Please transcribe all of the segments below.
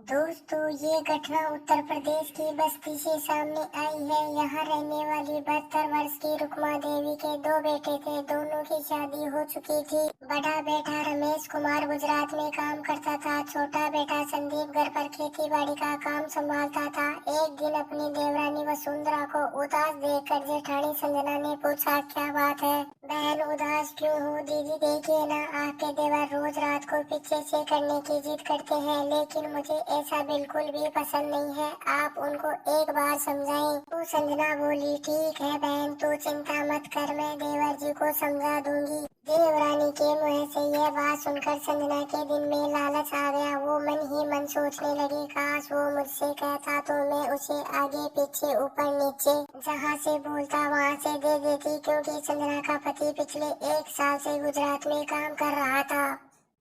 दोस्तों, ये घटना उत्तर प्रदेश की बस्ती से सामने आई है। यहाँ रहने वाली 72 वर्ष की रुक्मा देवी के दो बेटे थे। दोनों की शादी हो चुकी थी। बड़ा बेटा रमेश कुमार गुजरात में काम करता था। छोटा बेटा संदीप घर पर खेती बाड़ी का काम संभालता था। एक दिन अपनी देवरानी वसुंधरा को उदास देखकर जेठानी संजना ने पूछा, क्या बात है बहन, उदास क्यों हो? दीदी देखिए ना, आपके देवर रोज रात को पीछे से करने की जिद करते हैं, लेकिन मुझे ऐसा बिल्कुल भी पसंद नहीं है। आप उनको एक बार समझाएं। तो संजना बोली, ठीक है बहन, तू चिंता मत कर, मैं देवर जी को समझा दूंगी। देवरानी के मुंह से यह बात सुनकर संजना के दिल में लालच आ गया। वो मन ही मन सोचने लगी, काश वो मुझसे कहता तो मैं उसे आगे पीछे ऊपर नीचे जहाँ से बोलता वहाँ से दे देती, क्योंकि संजना का पति पिछले 1 साल से गुजरात में काम कर रहा था।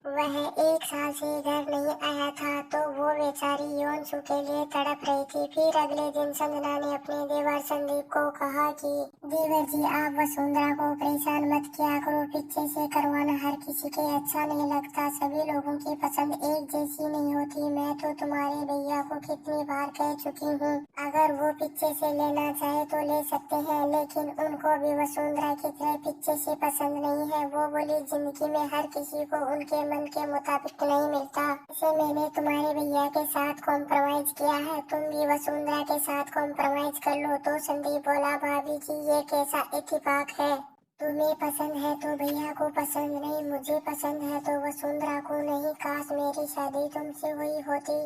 वह 1 साल से घर नहीं आया था, तो वो बेचारी यौन सुख के लिए तड़प रही थी। फिर अगले दिन संजना ने अपने देवर संदीप को कहा कि देवर जी, आप वसुंधरा को परेशान मत किया करो, पीछे से करवाना हर किसी के अच्छा नहीं लगता। सभी लोगों की पसंद एक जैसी नहीं होती। मैं तो तुम्हारे भैया को कितनी बार कह चुकी हूँ, अगर वो पीछे से लेना चाहे तो ले सकते हैं, लेकिन उनको भी वसुंधरा की तरह पीछे से पसंद नहीं है। वो बोली, जिंदगी में हर किसी को उनके मन के मुताबिक नहीं मिलता। इसे मैंने तुम्हारे भैया के साथ कॉम्प्रोमाइज किया है, तुम भी वसुंधरा के साथ कॉम्प्रोमाइज कर लो। तो संदीप बोला, भाभी जी ये कैसा इत्तेफाक है? तुम्हें पसंद है तो भैया को पसंद नहीं, मुझे पसंद है तो वसुंधरा को नहीं। काश मेरी शादी तुमसे हुई होती।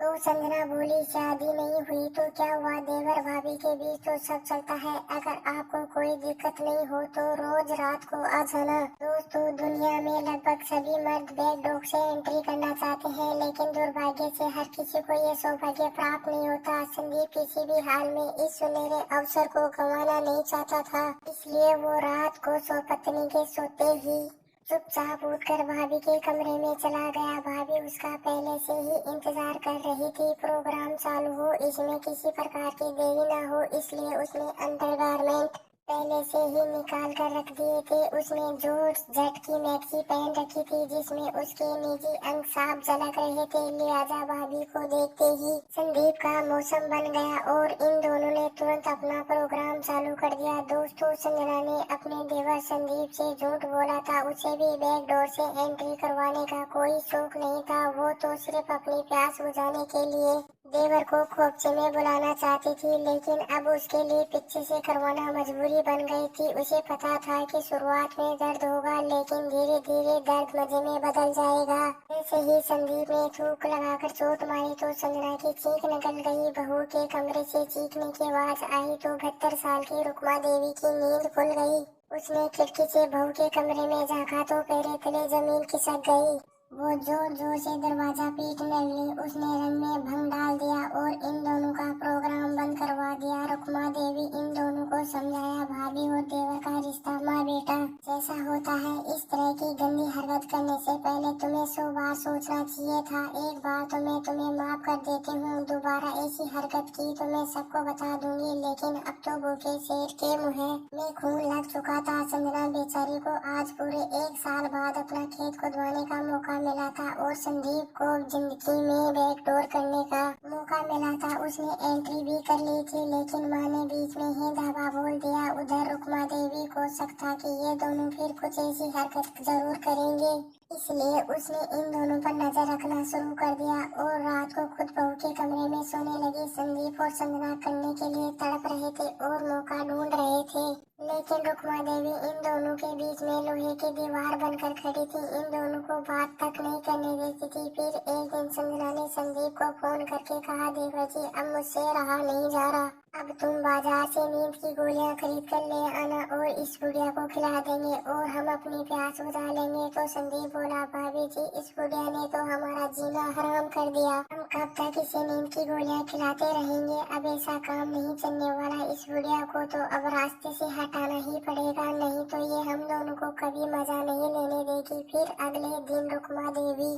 तो संजना बोली, शादी नहीं हुई तो क्या हुआ? देवर भाभी के बीच तो सब चलता है। अगर आपको कोई दिक्कत नहीं हो तो रोज रात को आ जाना। दोस्तों, दुनिया में लगभग सभी मर्द बैकडोर से एंट्री करना चाहते हैं, लेकिन दुर्भाग्य से हर किसी को ये सौभाग्य प्राप्त नहीं होता। संदीप किसी भी हाल में इस सुनहरे अवसर को गंवाना नहीं चाहता था, इसलिए वो रात को स्वपत्नी के सोते ही चुपचाप उठकर भाभी के कमरे में चला गया। भाभी उसका पहले से ही इंतजार कर रही थी। प्रोग्राम चालू हो, इसमें किसी प्रकार की देरी न हो, इसलिए उसने अंडरगारमेंट पहले से ही निकाल कर रख दिए थे। उसने जॉर्ज जट की मैक्सी पहन रखी थी, जिसमें उसके निजी अंग साफ झलक रहे थे। लिहाजा भाभी को देखते ही संदीप का मौसम बन गया और इन दोनों ने तुरंत अपना प्रोग्राम चालू कर दिया। दोस्तों, संजना ने अपने देवर संदीप से झूठ बोला था। उसे भी बैक डोर से एंट्री करवाने का कोई शौक नहीं था। वो तो सिर्फ अपनी प्यास बुझाने के लिए देवर को खोपचे में बुलाना चाहती थी, लेकिन अब उसके लिए पीछे से करवाना मजबूरी बन गई थी। उसे पता था कि शुरुआत में दर्द होगा, लेकिन धीरे धीरे दर्द मजे में बदल जाएगा। ऐसे ही संदीप ने थूक लगाकर चोट मारी तो संजना की चीख निकल गई। बहू के कमरे से चीखने की आवाज आई तो 72 साल की रुक्मा देवी की नींद खुल गई। उसने खिड़की से बहू के कमरे में झांका तो पैरों तले जमीन खिसक गई। वो जोर जोर से दरवाजा पीटने लगी। उसने रंग में भंग डाल दिया और इन दोनों का प्रोग्राम बंद करवा दिया। रुक्मा देवी इन दोनों को समझाया, भाभी और देवर का रिश्ता माँ बेटा जैसा होता है। इस तरह की गंदी हरकत करने से पहले तुम्हें 100 बार सोचना चाहिए था। एक बार तो मैं तुम्हें माफ कर देती हूँ, दोबारा ऐसी हरकत की तो मैं सबको बता दूंगी, लेकिन अब तो भूखे शेर के मुँह में खून लग चुका था। संजना बेचारी को आज पूरे 1 साल बाद अपना खेत खुदवाने का मौका मिला था और संदीप को जिंदगी में बैकडोर करने का मौका मिला था। उसने एंट्री भी कर ली थी, लेकिन माँ ने बीच में ही धावा बोल दिया। उधर रुक्मा देवी को शक था कि ये दोनों फिर कुछ ऐसी हरकत जरूर करेंगे, इसलिए उसने इन दोनों पर नजर रखना शुरू कर दिया और रात को खुद बहू के कमरे में सोने लगी। संदीप और संजना करने के लिए तड़प रहे थे और मौका ढूंढ रहे थे, लेकिन रुक्मा देवी इन दोनों के बीच में लोहे की दीवार बनकर खड़ी थी। इन दोनों को बात तक नहीं करने देती थी। फिर एक दिन संजना ने संदीप को फोन करके कहा, देवर जी अब मुझसे रहा नहीं जा रहा, अब तुम बाजार से नींद की गोलियां खरीद कर ले आना और इस बुढ़िया को खिला देंगे और हम अपनी प्यास बुझा लेंगे। तो संदीप बोला, भाभी जी इस बुढ़िया ने तो हमारा जीना हराम कर दिया, हम कब तक इसे नींद की गोलियां खिलाते रहेंगे? अब ऐसा काम नहीं चलने वाला। इस बुढ़िया को तो अब रास्ते से हटाना ही पड़ेगा, नहीं तो ये हम दोनों को कभी मजा नहीं लेने देगी। फिर अगले दिन रुक्मा देवी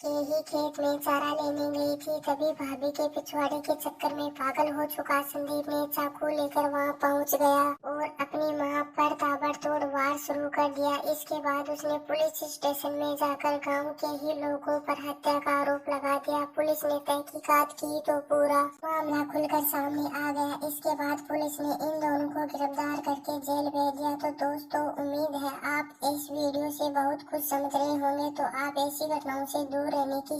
के ही खेत में चारा लेने गई थी, तभी भाभी के पिछवाड़े के चक्कर में पागल हो चुका संदीप ने चाकू लेकर वहां पहुंच गया और अपनी मां पर ताबड़तोड़ वार शुरू कर दिया। इसके बाद उसने पुलिस स्टेशन में जाकर गांव के ही लोगों पर हत्या का आरोप लगा दिया। पुलिस ने तहकीकात की तो पूरा मामला खुलकर सामने आ गया। इसके बाद पुलिस ने इन दोनों को गिरफ्तार करके जेल भेज दिया। तो दोस्तों, उम्मीद है आप इस वीडियो से बहुत कुछ समझ रहे होंगे। तो आप ऐसी घटनाओं से दूर रहने की